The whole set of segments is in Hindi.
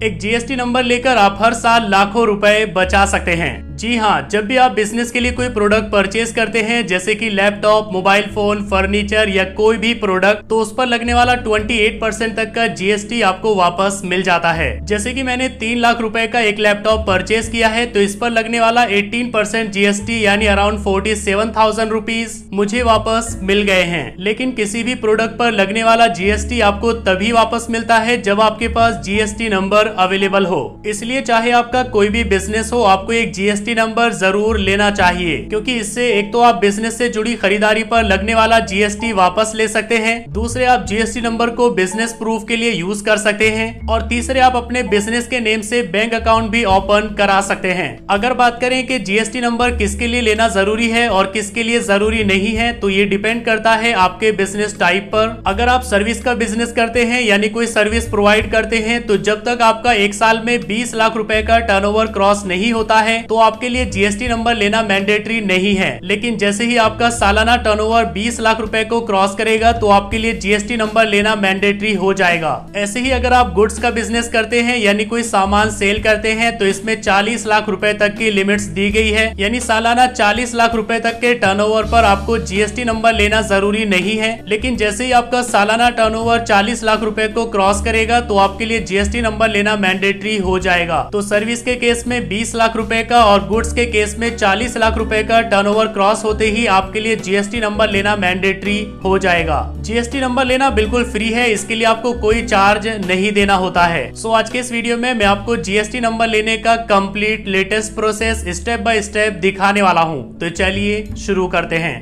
एक जीएसटी नंबर लेकर आप हर साल लाखों रुपए बचा सकते हैं। जी हाँ, जब भी आप बिजनेस के लिए कोई प्रोडक्ट परचेज करते हैं, जैसे कि लैपटॉप, मोबाइल फोन, फर्नीचर या कोई भी प्रोडक्ट, तो उस पर लगने वाला 28% तक का जीएसटी आपको वापस मिल जाता है। जैसे कि मैंने 3 लाख रुपए का एक लैपटॉप परचेज किया है, तो इस पर लगने वाला 18% जीएसटी यानी अराउंड 47,000 रुपीज मुझे वापस मिल गए हैं। लेकिन किसी भी प्रोडक्ट पर लगने वाला जीएसटी आपको तभी वापस मिलता है जब आपके पास जीएसटी नंबर अवेलेबल हो। इसलिए चाहे आपका कोई भी बिजनेस हो, आपको एक जीएसटी नंबर जरूर लेना चाहिए, क्योंकि इससे एक तो आप बिजनेस से जुड़ी खरीदारी पर लगने वाला जीएसटी वापस ले सकते हैं, दूसरे आप जीएसटी नंबर को बिजनेस प्रूफ के लिए यूज कर सकते हैं, और तीसरे आप अपने बिजनेस के नेम से बैंक अकाउंट भी ओपन करा सकते हैं। अगर बात करें कि जीएसटी नंबर किसके लिए लेना जरूरी है और किसके लिए जरूरी नहीं है, तो ये डिपेंड करता है आपके बिजनेस टाइप पर। अगर आप सर्विस का बिजनेस करते हैं यानी कोई सर्विस प्रोवाइड करते हैं, तो जब तक आपका एक साल में 20 लाख रुपए का टर्नओवर क्रॉस नहीं होता है, तो आपके लिए जीएसटी नंबर लेना मैंडेटरी नहीं है। लेकिन जैसे ही आपका सालाना टर्नओवर 20 लाख रुपए को क्रॉस करेगा, तो आपके लिए जीएसटी नंबर लेना मैंडेटरी हो जाएगा। ऐसे ही अगर आप गुड्स का बिजनेस करते हैं यानी कोई सामान सेल करते हैं, तो इसमें 40 लाख रुपए तक की लिमिट्स दी गई है, यानी सालाना 40 लाख रुपए तक के टर्नओवर पर आपको जीएसटी नंबर लेना जरूरी नहीं है। लेकिन जैसे ही आपका सालाना टर्नओवर 40 लाख रुपए को क्रॉस करेगा, तो आपके लिए जीएसटी नंबर लेना मैंडेटरी हो जाएगा। तो सर्विस के केस में 20 लाख रुपए का और गुड्स के केस में 40 लाख रुपए का टर्नओवर क्रॉस होते ही आपके लिए जीएसटी नंबर लेना मैंडेटरी हो जाएगा। जीएसटी नंबर लेना बिल्कुल फ्री है, इसके लिए आपको कोई चार्ज नहीं देना होता है। सो आज के इस वीडियो में मैं आपको जीएसटी नंबर लेने का complete latest process step by step दिखाने वाला हूं। तो चलिए शुरू करते हैं।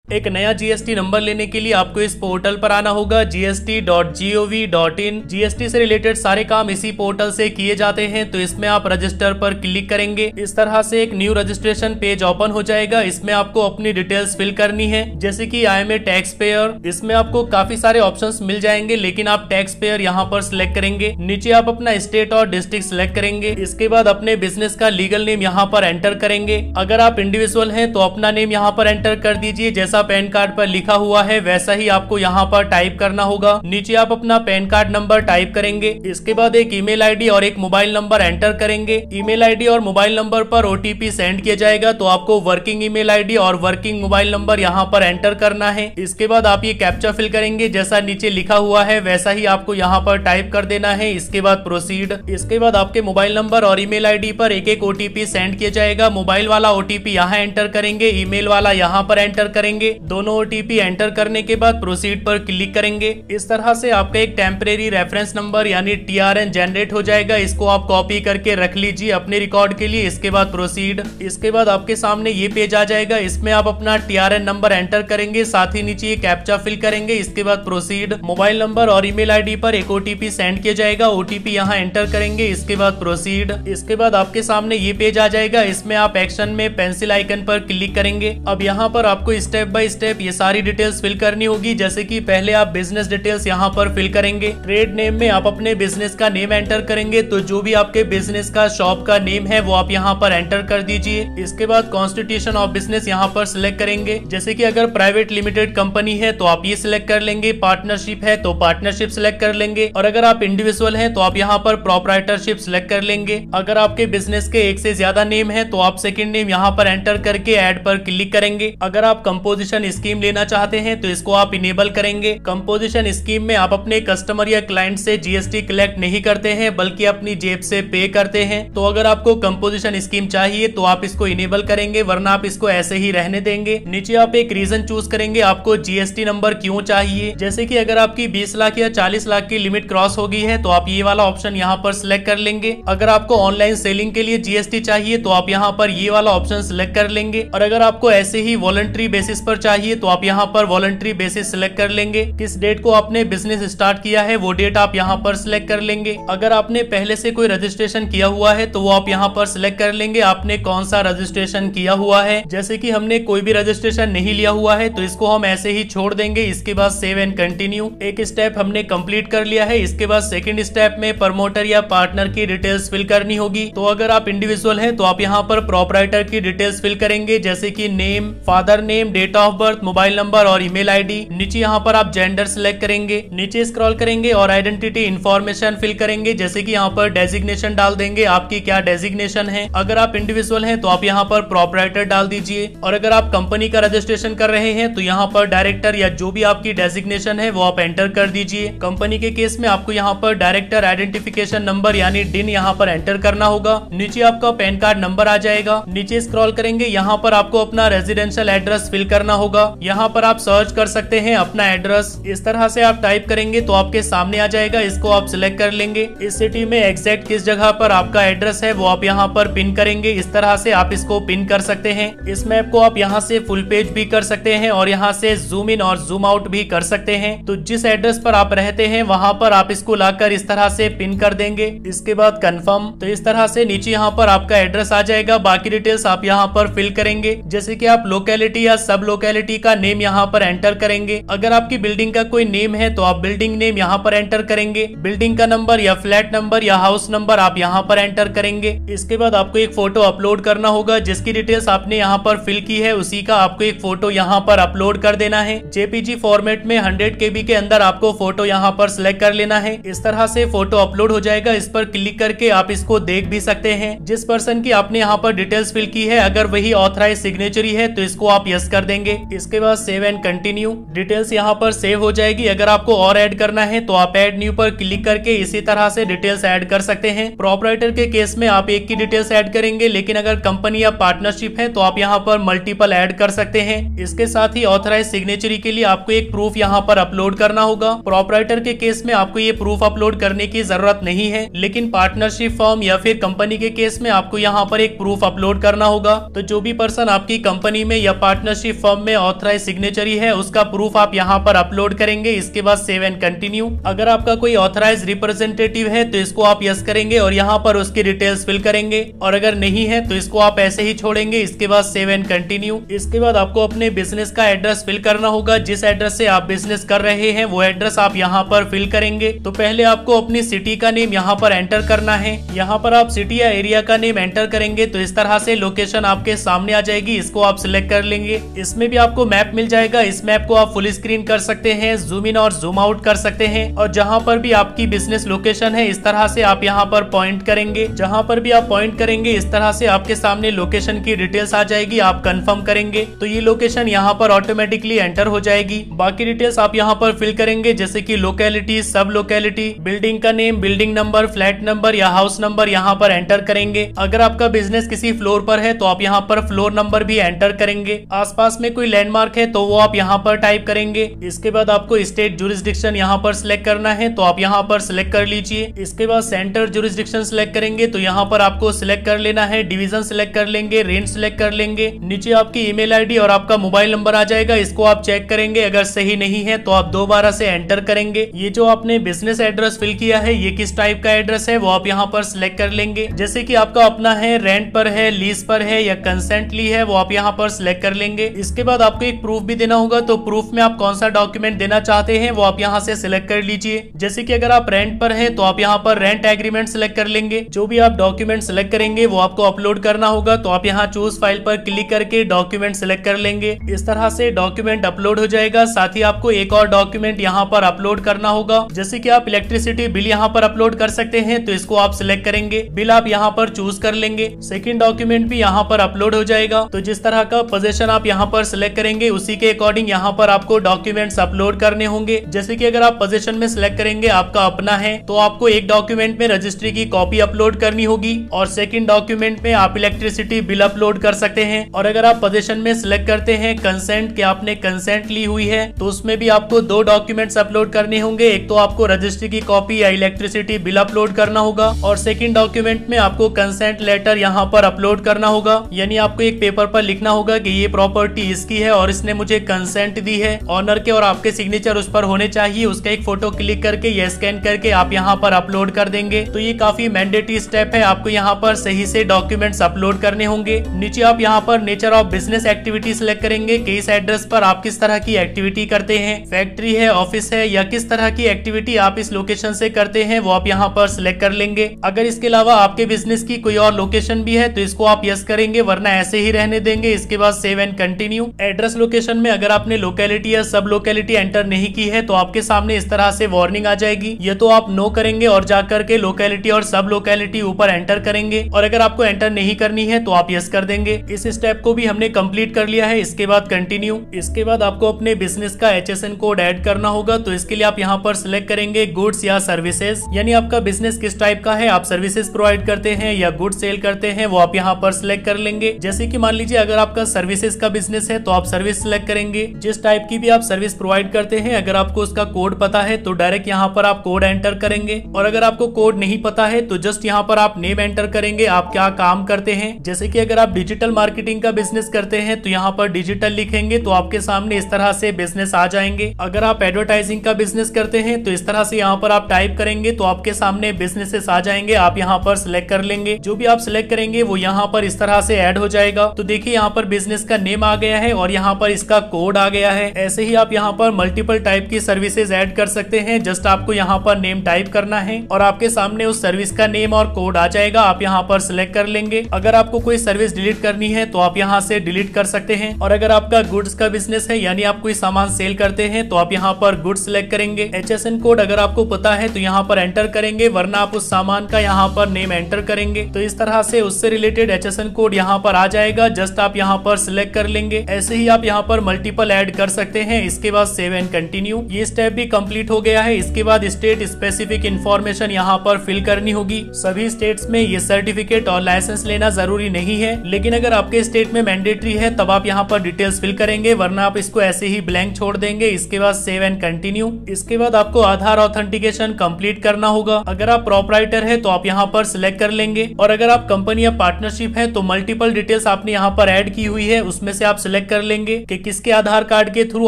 एक नया जीएसटी नंबर लेने के लिए आपको इस पोर्टल पर आना होगा, gst.gov.in। जीएसटी से रिलेटेड सारे काम इसी पोर्टल से किए जाते हैं, तो इसमें आप रजिस्टर पर क्लिक करेंगे। इस तरह से एक न्यू रजिस्ट्रेशन पेज ओपन हो जाएगा। इसमें आपको अपनी डिटेल्स फिल करनी है, जैसे कि I am a taxpayer. इसमें आपको काफी सारे ऑप्शंस मिल जाएंगे, लेकिन आप टैक्स पेयर यहाँ पर सिलेक्ट करेंगे। नीचे आप अपना स्टेट और डिस्ट्रिक्ट सिलेक्ट करेंगे। इसके बाद अपने बिजनेस का लीगल नेम यहाँ पर एंटर करेंगे। अगर आप इंडिविजुअल हैं तो अपना नेम यहाँ पर एंटर कर दीजिए, जैसा पैन कार्ड पर लिखा हुआ है वैसा ही आपको यहाँ पर टाइप करना होगा। नीचे आप अपना पैन कार्ड नंबर टाइप करेंगे। इसके बाद एक ईमेल आईडी और एक मोबाइल नंबर एंटर करेंगे। ईमेल आईडी और मोबाइल नंबर पर ओटीपी सेंड किया जाएगा, तो आपको वर्किंग ईमेल आईडी और वर्किंग मोबाइल नंबर यहाँ पर एंटर करना है। इसके बाद आप ये कैप्चा फिल करेंगे, जैसा नीचे लिखा हुआ है वैसा ही आपको यहाँ पर टाइप कर देना है। इसके बाद प्रोसीड। इसके बाद आपके मोबाइल नंबर और ईमेल आईडी पर एक एक ओटीपी सेंड किया जाएगा। मोबाइल वाला ओटीपी यहाँ एंटर करेंगे, ईमेल वाला यहाँ पर एंटर करेंगे। दोनों ओटीपी एंटर करने के बाद प्रोसीड पर क्लिक करेंगे। इस तरह से आपका एक टेम्परेरी रेफरेंस नंबर यानी टीआरएन जनरेट हो जाएगा। इसको आप कॉपी करके रख लीजिए अपने रिकॉर्ड के लिए। इसके बाद प्रोसीड। इसके बाद आपके सामने ये पेज आ जाएगा। इसमें आप अपना टीआरएन नंबर एंटर करेंगे, साथ ही नीचे कैप्चा फिल करेंगे। इसके बाद प्रोसीड। मोबाइल नंबर और ईमेल आईडी पर एक ओटीपी सेंड किया जाएगा, ओटीपी यहाँ एंटर करेंगे। इसके बाद प्रोसीड। इसके बाद आपके सामने ये पेज आ जाएगा। इसमें आप एक्शन में पेंसिल आइकन पर क्लिक करेंगे। अब यहाँ पर आपको स्टेप बाय स्टेप ये सारी डिटेल्स फिल करनी होगी, जैसे कि पहले आप बिजनेस डिटेल्स यहाँ पर फिल करेंगे। ट्रेड नेम में आप अपने बिजनेस का नेम एंटर करेंगे, तो जो भी आपके बिजनेस का शॉप का नेम है वो आप यहाँ पर एंटर कर दीजिए। इसके बाद कॉन्स्टिट्यूशन ऑफ बिजनेस यहाँ पर सिलेक्ट करेंगे, जैसे कि अगर प्राइवेट लिमिटेड कंपनी है तो आप ये सिलेक्ट कर लेंगे, पार्टनरशिप है तो पार्टनरशिप सिलेक्ट कर लेंगे, और अगर आप इंडिविजुअल हैं तो आप यहाँ पर प्रोप्राइटरशिप सिलेक्ट कर लेंगे। अगर आपके बिजनेस के एक से ज्यादा नेम है तो आप सेकंड नेम यहाँ पर एंटर करके ऐड पर क्लिक करेंगे। अगर आप कंपोजिशन स्कीम लेना चाहते हैं तो इसको आप इनेबल करेंगे। कंपोजिशन स्कीम में आप अपने कस्टमर या क्लाइंट से जीएसटी कलेक्ट नहीं करते हैं, बल्कि अपनी जेब से पे करते हैं। तो अगर आपको कंपोजिशन स्कीम चाहिए तो आप इसको इनेबल करेंगे, वरना आप इसको ऐसे ही रहने देंगे। नीचे आप एक रीजन चूज करेंगे आपको जीएसटी नंबर क्यों चाहिए, जैसे कि अगर आपकी 20 लाख या 40 लाख की लिमिट क्रॉस हो गई है तो आप ये वाला ऑप्शन यहाँ पर सिलेक्ट कर लेंगे। अगर आपको ऑनलाइन सेलिंग के लिए जीएसटी चाहिए तो आप यहाँ पर ये वाला ऑप्शन सिलेक्ट कर लेंगे, और अगर आपको ऐसे ही वॉलंटरी बेसिस पर चाहिए तो आप यहाँ पर वॉलंटरी बेसिस सिलेक्ट कर लेंगे। किस डेट को आपने बिजनेस स्टार्ट किया है वो डेट आप यहाँ पर सिलेक्ट कर लेंगे। अगर आपने पहले से कोई रजिस्ट्रेशन किया हुआ है तो वो आप यहाँ पर सिलेक्ट कर लेंगे आपने कौन सा रजिस्ट्रेशन किया हुआ है। जैसे कि हमने कोई भी रजिस्ट्रेशन नहीं लिया हुआ है तो इसको हम ऐसे ही छोड़ देंगे। इसके बाद सेव एंड कंटिन्यू। एक स्टेप हमने कंप्लीट कर लिया है। इसके बाद सेकंड स्टेप में प्रमोटर या पार्टनर की डिटेल्स फिल करनी होगी। तो अगर आप इंडिविजुअल हैं तो आप यहाँ पर प्रोप्राइटर की डिटेल्स फिल करेंगे, जैसे कि name, father name, date of birth, mobile number और ईमेल आईडी। नीचे यहाँ पर आप जेंडर सिलेक्ट करेंगे, नीचे स्क्रॉल करेंगे और आइडेंटिटी इन्फॉर्मेशन फिल करेंगे, जैसे कि यहाँ पर डेजिग्नेशन डाल देंगे, आपकी क्या डेजिग्नेशन है। अगर आप इंडिविजुअल हैं तो आप यहाँ पर प्रोप्राइटर डाल दीजिए, और अगर आप कंपनी का रजिस्ट्रेशन कर रहे हैं तो यहाँ पर डायरेक्टर या जो भी आपकी डेजिग्नेशन है वो आप एंटर कर दीजिए। कंपनी के केस में आपको यहाँ पर डायरेक्टर आइडेंटिफिकेशन नंबर यानी डिन यहाँ पर एंटर करना होगा। नीचे आपका पैन कार्ड नंबर आ जाएगा। नीचे स्क्रॉल करेंगे, यहाँ पर आपको अपना रेजिडेंशियल एड्रेस फिल करना होगा। यहाँ पर आप सर्च कर सकते हैं अपना एड्रेस, इस तरह से आप टाइप करेंगे तो आपके सामने आ जाएगा, इसको आप सिलेक्ट कर लेंगे। इस सिटी में एग्जैक्ट किस जगह पर आपका एड्रेस है वो आप यहाँ पर पिन करेंगे, इस तरह से आप इसको पिन कर सकते हैं। इस मैप को आप यहाँ से फुल पेज भी कर सकते हैं और यहाँ से जूम इन और जूम आउट भी कर सकते हैं। तो जिस एड्रेस पर आप रहते हैं वहां पर आप इसको लाकर इस तरह से पिन कर देंगे। इसके बाद कंफर्म, तो इस तरह से नीचे यहाँ पर आपका एड्रेस आ जाएगा। बाकी डिटेल्स आप यहाँ पर फिल करेंगे, जैसे कि आप लोकेलिटी या सब लोकेलिटी का नेम यहाँ पर एंटर करेंगे। अगर आपकी बिल्डिंग का कोई नेम है तो आप बिल्डिंग नेम यहाँ पर एंटर करेंगे। बिल्डिंग का नंबर या फ्लैट नंबर या हाउस नंबर आप यहाँ पर एंटर करेंगे। इसके बाद आपको एक फोटो अपलोड करना होगा, जिसकी डिटेल्स आपने यहाँ पर फिल की है उसी का आपको एक फोटो यहाँ पर अपलोड कर देना है। जेपीजी फॉर्मेट में 100 KB के अंदर आपको फोटो यहाँ पर सिलेक्ट कर लेना है। इस तरह से फोटो अपलोड हो जाएगा। इस पर क्लिक करके आप इसको देख भी सकते हैं। जिस पर्सन की आपने यहाँ पर डिटेल्स फिल की है अगर वही ऑथराइज सिग्नेचरी है तो इसको आप यस कर देंगे। इसके बाद सेव एंड कंटिन्यू, डिटेल्स यहाँ पर सेव हो जाएगी। अगर आपको और ऐड करना है तो आप ऐड न्यू पर क्लिक करके इसी तरह से डिटेल्स ऐड कर सकते हैं। प्रोप्राइटर के केस में आप एक की डिटेल्स ऐड करेंगे, लेकिन अगर कंपनी या पार्टनरशिप है तो आप यहाँ पर मल्टीपल ऐड कर सकते हैं। इसके साथ ही ऑथराइज सिग्नेचरी के लिए आपको एक प्रूफ यहाँ पर अपलोड करना होगा। प्रोप्राइटर के केस में आपको ये प्रूफ अपलोड करने की जरूरत नहीं है, लेकिन पार्टनरशिप फर्म या फिर कंपनी के केस में आपको यहाँ पर एक प्रूफ अपलोड करना होगा। तो जो भी पर्सन आपकी कंपनी में या पार्टनरशिप फर्म में ऑथराइज सिग्नेचरी है उसका प्रूफ आप यहाँ पर अपलोड करेंगे। इसके बाद सेव एंड कंटिन्यू। अगर आपका कोई ऑथराइज रिप्रेजेंटेटिव है तो इसको आप यस करेंगे और यहाँ पर उसकी डिटेल्स फिल करेंगे, और अगर नहीं है तो इसको आप ऐसे ही छोड़ेंगे। इसके बाद सेव एंड कंटिन्यू। इसके बाद आपको अपने बिजनेस का एड्रेस फिल करना होगा। जिस एड्रेस से आप बिजनेस कर रहे हैं वो एड्रेस आप यहाँ पर फिल करेंगे। तो पहले आपको अपनी सिटी का नेम यहाँ पर एंटर करना है। यहाँ पर आप सिटी या एरिया का नेम एंटर करेंगे तो इस तरह से लोकेशन आपके सामने आ जाएगी, इसको आप सिलेक्ट कर लेंगे। इसमें भी आपको मैप मिल जाएगा। इस मैप को आप फुल स्क्रीन कर सकते हैं, जूम इन और जूम आउट कर सकते हैं, और जहाँ पर भी आपकी बिजनेस लोकेशन है इस तरह से आप यहाँ पर पॉइंट करेंगे। जहाँ पर भी आप पॉइंट करेंगे इस तरह से आपके सामने लोकेशन की डिटेल्स आ जाएगी। आप कंफर्म करेंगे तो ये लोकेशन यहाँ पर ऑटोमेटिकली एंटर हो जाएगी। बाकी डिटेल्स आप यहाँ पर फिल करेंगे, जैसे कि लोकेलिटी, सब लोकेलिटी, बिल्डिंग का name, building number, flat number या हाउस नंबर यहाँ पर एंटर करेंगे। अगर आपका बिजनेस किसी फ्लोर पर है तो आप यहाँ पर फ्लोर नंबर भी एंटर करेंगे। आसपास में कोई लैंडमार्क है तो वो आप यहाँ पर टाइप करेंगे। इसके बाद आपको स्टेट जुरिस्डिक्शन यहाँ पर सिलेक्ट करना है तो आप यहाँ पर सिलेक्ट कर लीजिए। इसके बाद सेंटर जुरिस्डिक्शन सिलेक्ट करेंगे तो यहाँ पर आपको सिलेक्ट कर लेना है। डिवीजन सिलेक्ट कर लेंगे, रेंज सिलेक्ट कर लेंगे। नीचे आपकी ईमेल आईडी और आपका मोबाइल नंबर आ जाएगा, इसको आप चेक करेंगे। अगर सही नहीं है तो आप दोबारा से एंटर करेंगे। ये जो आपने बिजनेस एड्रेस फिल किया है ये किस टाइप का एड्रेस है वो आप यहाँ पर सिलेक्ट कर लेंगे, जैसे कि आपका अपना है, रेंट पर है, लीज पर है या कंसेंटली है, वो आप यहाँ पर सिलेक्ट कर लेंगे। इसके बाद आपको एक प्रूफ भी देना होगा, तो प्रूफ में आप कौन सा डॉक्यूमेंट देना चाहते हैं वो आप यहाँ से सिलेक्ट कर लीजिए। जैसे कि अगर आप रेंट पर हैं तो आप यहाँ पर रेंट एग्रीमेंट सिलेक्ट कर लेंगे। जो भी आप डॉक्यूमेंट सिलेक्ट करेंगे वो आपको अपलोड करना होगा, तो आप यहाँ चूज फाइल पर क्लिक करके डॉक्यूमेंट सिलेक्ट कर लेंगे। इस तरह से डॉक्यूमेंट अपलोड हो जाएगा। साथ ही आपको एक और डॉक्यूमेंट यहाँ पर अपलोड करना होगा, जैसे कि आप इलेक्ट्रिसिटी बिल यहाँ पर अपलोड कर सकते हैं, तो इसको आप सिलेक्ट करेंगे। बिल आप यहाँ पर चूज कर लेंगे। सेकंड डॉक्यूमेंट भी यहाँ पर अपलोड हो जाएगा। तो जिस तरह का पोजीशन आप यहाँ पर सिलेक्ट करेंगे उसी के अकॉर्डिंग यहाँ पर आपको डॉक्यूमेंट्स अपलोड करने होंगे। जैसे कि अगर आप पोजीशन में सिलेक्ट करेंगे आपका अपना है तो आपको एक डॉक्यूमेंट में रजिस्ट्री की कॉपी अपलोड करनी होगी और सेकंड डॉक्यूमेंट में आप इलेक्ट्रिसिटी बिल अपलोड कर सकते हैं। और अगर आप पोजीशन में सिलेक्ट करते हैं कंसेंट कि आपने कंसेंट ली हुई है तो उसमें भी आपको दो डॉक्यूमेंट्स अपलोड करने होंगे। एक तो आपको रजिस्ट्री की कॉपी या इलेक्ट्रिसिटी बिल अपलोड करना होगा और सेकंड डॉक्यूमेंट में आपको कंसेंट लेटर यहाँ पर अपलोड करना होगा। यानी आपको एक पेपर पर लिखना होगा कि ये प्रॉपर्टी इसकी है और इसने मुझे कंसेंट दी है। ऑनर के और आपके सिग्नेचर उस पर होने चाहिए। उसका एक फोटो क्लिक करके या स्कैन करके आप यहाँ पर अपलोड कर देंगे। तो ये काफी मैंडेटरी स्टेप है, आपको यहाँ पर सही से डॉक्यूमेंट्स अपलोड करने होंगे। नीचे आप यहाँ पर nature of business activity select करेंगे कि इस एड्रेस पर आप किस तरह की एक्टिविटी करते हैं, फैक्ट्री है, ऑफिस है या किस तरह की एक्टिविटी आप इस लोकेशन से करते हैं वो आप यहाँ पर सिलेक्ट कर लेंगे। अगर इसके अलावा आपके बिजनेस की कोई और लोकेशन भी है तो इसको आप यस करेंगे, वरना ऐसे ही रहने देंगे। इसके बाद save and continue. Address location में अगर आपने लोकेलिटी या सब लोकेलिटी एंटर नहीं की है तो आपके सामने इस तरह से वार्निंग आ जाएगी। ये तो आप नो करेंगे और जाकर के लोकेलिटी और सब लोकेलिटी ऊपर एंटर करेंगे, और अगर आपको एंटर नहीं करनी है तो आप यस कर देंगे। इस स्टेप को भी हमने कंप्लीट कर लिया है। इसके बाद कंटिन्यू। इसके बाद आपको अपने बिजनेस का HSN कोड ऐड करना होगा। तो इसके लिए आप यहाँ पर सिलेक्ट करेंगे गुड्स या सर्विसेज, यानी आपका बिजनेस किस टाइप का है, आप सर्विसेज प्रोवाइड करते हैं या गुड्स सेल करते हैं, वो आप यहाँ पर सिलेक्ट कर लेंगे। जैसे कि मान लीजिए अगर आपका सर्विसेज का बिजनेस है तो आप सर्विस सिलेक्ट करेंगे। जिस टाइप की भी आप सर्विस प्रोवाइड करते हैं, अगर आपको उसका कोड पता है तो डायरेक्ट यहाँ पर आप कोड एंटर करेंगे, और अगर आपको कोड नहीं पता है तो जस्ट यहाँ पर आप नेम एंटर करेंगे, आप क्या काम करते हैं। जैसे कि अगर आप डिजिटल मार्केटिंग का बिजनेस करते हैं तो यहाँ पर डिजिटल लिखेंगे तो आपके सामने इस तरह से बिजनेस आ जाएंगे। अगर आप एडवर्टाइजिंग का बिजनेस करते हैं तो इस तरह से यहाँ पर आप टाइप करेंगे तो आपके सामने बिजनेसेस आ जाएंगे। आप यहाँ पर सिलेक्ट कर लेंगे, जो भी आप सिलेक्ट करेंगे वो यहाँ पर इस तरह से ऐड हो जाएगा। तो देखिए यहाँ पर बिजनेस का नेम आ गया है और यहाँ पर इसका कोड आ गया है। ऐसे ही आप यहाँ पर मल्टीपल टाइप की सर्विसेज ऐड कर सकते हैं। जस्ट आपको यहाँ पर नेम टाइप करना है और आपके सामने उस सर्विस का नेम और कोड आ जाएगा। आप यहाँ पर सिलेक्ट कर लेंगे। अगर आपको कोई सर्विस डिलीट करनी है तो आप यहाँ से डिलीट कर सकते हैं, और अगर आपका गुड्स का बिजनेस है यानी आप कोई सामान सेल करते हैं तो आप यहाँ पर गुड्स सिलेक्ट करेंगे। HSN कोड अगर आपको पता है तो यहाँ पर एंटर करेंगे, वरना आप उस सामान का यहाँ पर नेम एंटर करेंगे। तो इस तरह से उससे रिलेटेड HSN कोड यहाँ पर आ जाएगा। जस्ट आप यहाँ पर सिलेक्ट कर लेंगे। ऐसे ही आप यहाँ पर मल्टीपल ऐड कर सकते हैं। इसके बाद सेव एंड कंटिन्यू। ये स्टेप भी कंप्लीट हो गया है। इसके बाद स्टेट स्पेसिफिक इंफॉर्मेशन यहाँ पर फिल करनी होगी। सभी स्टेट्स में ये सर्टिफिकेट और लाइसेंस लेना जरूरी नहीं है, लेकिन अगर आपके स्टेट में मैंडेटरी है तब आप यहाँ पर डिटेल्स फिल करेंगे, वरना आप इसको ऐसे ही ब्लैंक छोड़ देंगे। इसके बाद सेव एंड कंटिन्यू। इसके बाद आपको आधार ऑथेंटिकेशन कंप्लीट करना होगा। अगर आप प्रोपराइटर है तो आप यहाँ पर सिलेक्ट कर लेंगे, और अगर आप कंपनी या पार्टनरशिप है तो मल्टीपल डिटेल्स आपने यहाँ पर ऐड की हुई है, उसमें से आप सिलेक्ट कर लेंगे कि किसके आधार कार्ड के थ्रू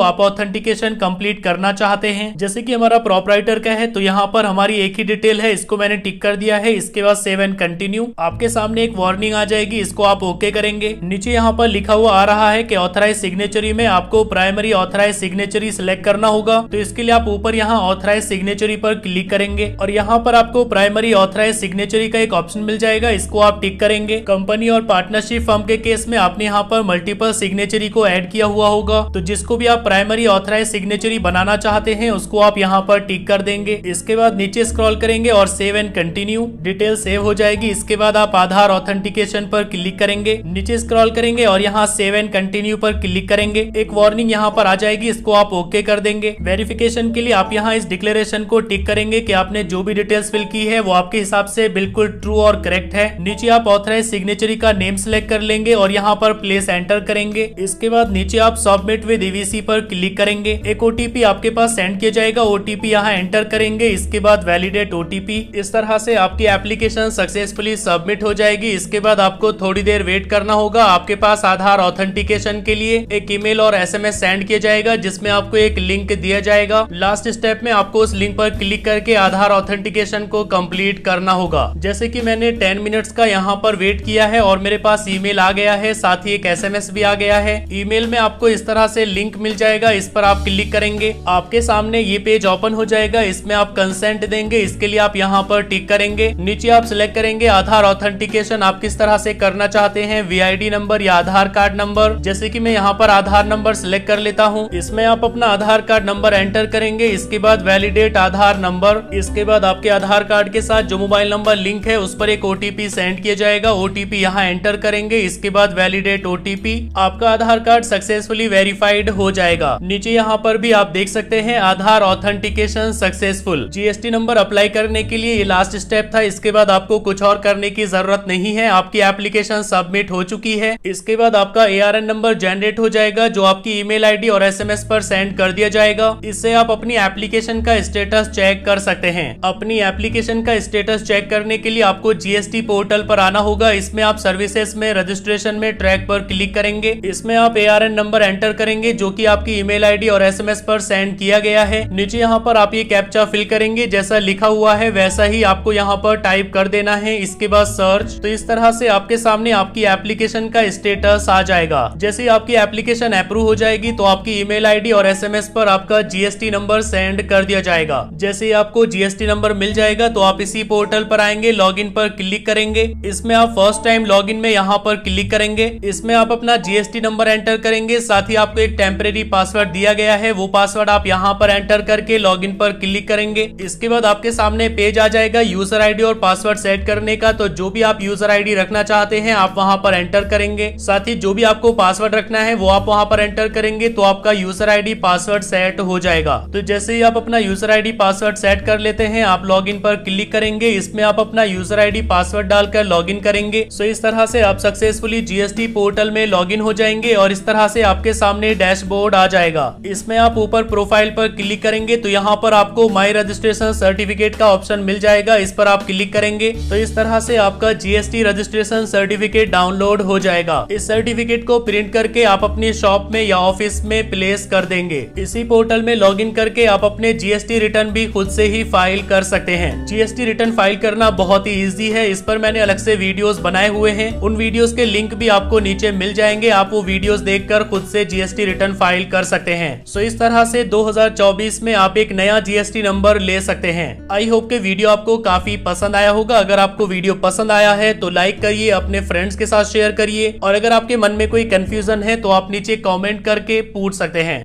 आप ऑथेंटिकेशन कंप्लीट करना चाहते हैं। जैसे कि हमारा प्रोपराइटर का है तो यहाँ पर हमारी एक ही डिटेल है, इसको मैंने टिक कर दिया है। इसके बाद सेव एंड कंटिन्यू। आपके सामने एक वार्निंग आ जाएगी, इसको आप ओके करेंगे। नीचे यहाँ पर लिखा हुआ आ रहा है कि ऑथराइज सिग्नेचरी में आपको प्राइमरी ऑथराइज सिग्नेचरी सिलेक्ट करना होगा। तो इसके लिए आप ऊपर यहाँ ऑथराइज सिग्नेचरी पर क्लिक करेंगे और यहाँ पर आपको प्राइमरी ऑथराइज सिग्नेचरी का एक ऑप्शन मिल जाएगा, इसको आप टिक करेंगे। कंपनी और पार्टनरशिप फर्म के केस में आपने यहाँ पर मल्टीपल सिग्नेचरी को ऐड किया हुआ होगा, तो जिसको भी आप प्राइमरी ऑथराइज सिग्नेचरी बनाना चाहते हैं उसको आप यहाँ पर टिक कर देंगे। इसके बाद नीचे स्क्रॉल करेंगे और save and continue. Detail save हो जाएगी। इसके बाद आप आधार ऑथेंटिकेशन पर क्लिक करेंगे, नीचे स्क्रॉल करेंगे और यहाँ सेव एंड कंटिन्यू पर क्लिक करेंगे। एक वार्निंग यहाँ पर आ जाएगी, इसको आप ओके कर देंगे। वेरिफिकेशन के लिए आप यहाँ इस डिक्लेरेशन को टिक करेंगे कि आपने जो भी डिटेल्स फिल की है वो आपके हिसाब से बिल्कुल ट्रू और करेक्ट है। नीचे आप ऑथराइज सिग्नेचरी का नेम सिलेक्ट कर लेंगे और यहाँ पर प्लेस एंटर करेंगे। इसके बाद नीचे आप सबमिट विद EVC पर क्लिक करेंगे। एक OTP आपके पास सेंड किया जाएगा, OTP यहाँ एंटर करेंगे। इसके बाद वैलिडेट OTP। इस तरह से आपकी एप्लीकेशन सक्सेसफुली सबमिट हो जाएगी। इसके बाद आपको थोड़ी देर वेट करना होगा। आपके पास आधार ऑथेंटिकेशन के लिए एक ईमेल और SMS सेंड किया जाएगा, जिसमें आपको एक लिंक दिया जाएगा। लास्ट स्टेप में आपको उस लिंक पर क्लिक करके आधार ऑथेंटिकेशन को कंप्लीट करना होगा। जैसे कि मैंने 10 मिनट्स का यहाँ पर वेट किया है और मेरे पास ईमेल आ गया है, साथ ही एक SMS भी आ गया है। ईमेल में आपको इस तरह से लिंक मिल जाएगा, इस पर आप क्लिक करेंगे, आपके सामने ये पेज ओपन हो जाएगा। इसमें आप कंसेंट देंगे, इसके लिए आप यहाँ पर टिक करेंगे। नीचे आप सिलेक्ट करेंगे आधार ऑथेंटिकेशन आप किस तरह से करना चाहते हैं, VID नंबर या आधार कार्ड नंबर। जैसे कि मैं यहाँ पर आधार नंबर सिलेक्ट कर लेता हूँ। इसमें आप अपना आधार कार्ड नंबर एंटर करेंगे। इसके बाद वैलिडेट आधार नंबर। इसके बाद आपके आधार कार्ड के साथ जो मोबाइल नंबर लिंक है उस पर एक OTP सेंड किया जाएगा, OTP यहाँ एंटर करेंगे। इसके बाद वैलिडेट OTP। आपका आधार कार्ड सक्सेसफुली वेरीफाइड हो जाएगा। नीचे यहाँ पर भी आप देख सकते हैं Aadhaar authentication successful. GST number apply करने के लिए ये लास्ट स्टेप था। इसके बाद आपको कुछ और करने की जरूरत नहीं है, आपकी एप्लीकेशन सबमिट हो चुकी है। इसके बाद आपका ARN नंबर जनरेट हो जाएगा, जो आपकी ईमेल ID और SMS पर सेंड कर दिया जाएगा। इससे आप अपनी एप्लीकेशन का स्टेटस चेक कर सकते हैं। अपनी एप्लीकेशन का स्टेटस चेक करने के लिए आपको GST पोर्टल पर आना होगा। इसमें आप सर्विसेज में रजिस्ट्रेशन में ट्रैक पर क्लिक करेंगे। इसमें आप ARN नंबर एंटर करेंगे, जो कि आपकी ईमेल ID और SMS पर सेंड किया गया है। नीचे यहाँ पर आप ये कैप्चा फिल करेंगे, जैसा लिखा हुआ है वैसा ही आपको यहाँ पर टाइप कर देना है। इसके बाद सर्च। तो इस तरह से आपके सामने आपकी एप्लीकेशन का स्टेटस आ जाएगा। जैसे आपकी एप्लीकेशन अप्रूव हो जाएगी तो आपकी ईमेल ID और SMS पर आपका GST नंबर सेंड कर दिया जाएगा। जैसे ही आपको GST नंबर मिल जाएगा तो आप इसी पोर्टल पर आएंगे, लॉगिन पर क्लिक करेंगे। इसमें आप फर्स्ट टाइम लॉगिन में यहाँ पर क्लिक करेंगे। इसमें आप अपना GST नंबर एंटर करेंगे। साथ ही आपको एक टेम्परेरी पासवर्ड दिया गया है, वो पासवर्ड आप यहाँ पर एंटर करके लॉगिन पर क्लिक करेंगे। इसके बाद आपके सामने पेज आ जाएगा यूजर आईडी और पासवर्ड सेट करने का। तो जो भी आप यूजर आईडी रखना चाहते हैं आप वहां पर एंटर करेंगे। साथ ही जो भी आपको पासवर्ड रखना है वो आप वहां पर एंटर करेंगे, तो आपका यूजर आईडी पासवर्ड सेट हो जाएगा। तो जैसे ही आप अपना यूजर आईडी पासवर्ड सेट कर लेते हैं आप लॉगिन पर क्लिक करेंगे। इसमें आप अपना यूजर आईडी पासवर्ड डालकर लॉगिन करेंगे। सो इस तरह से आप सक्सेसफुली जीएसटी पोर्टल में लॉगिन हो जाएंगे और इस तरह से आपके सामने डैशबोर्ड आ जाएगा। इसमें आप ऊपर प्रोफाइल पर क्लिक करेंगे तो यहाँ पर आपको माई रजिस्ट्रेशन सर्टिफिकेट का ऑप्शन मिल जाएगा, इस पर आप क्लिक करेंगे तो इस तरह से आपका जीएसटी रजिस्ट्रेशन सर्टिफिकेट डाउनलोड हो जाएगा। इस सर्टिफिकेट को प्रिंट करके आप अपनी शॉप में या ऑफिस में प्लेस कर देंगे। इसी पोर्टल में लॉगिन करके आप अपने जीएसटी रिटर्न भी खुद से ही फाइल कर सकते हैं। जीएसटी रिटर्न फाइल करना बहुत ही इजी है, इस पर मैंने अलग से वीडियोस बनाए हुए हैं, उन वीडियोस के लिंक भी आपको नीचे मिल जाएंगे। आप वो वीडियोस देखकर खुद से जीएसटी रिटर्न फाइल कर सकते हैं। सो इस तरह से 2024 में आप एक नया जीएसटी नंबर ले सकते हैं। आई होप के वीडियो आपको काफी पसंद आया होगा। अगर आपको वीडियो पसंद आया है तो लाइक करिए, अपने फ्रेंड्स के साथ शेयर करिए और अगर आपके मन में कोई कंफ्यूजन है तो आप नीचे कमेंट करके पूछ सकते हैं।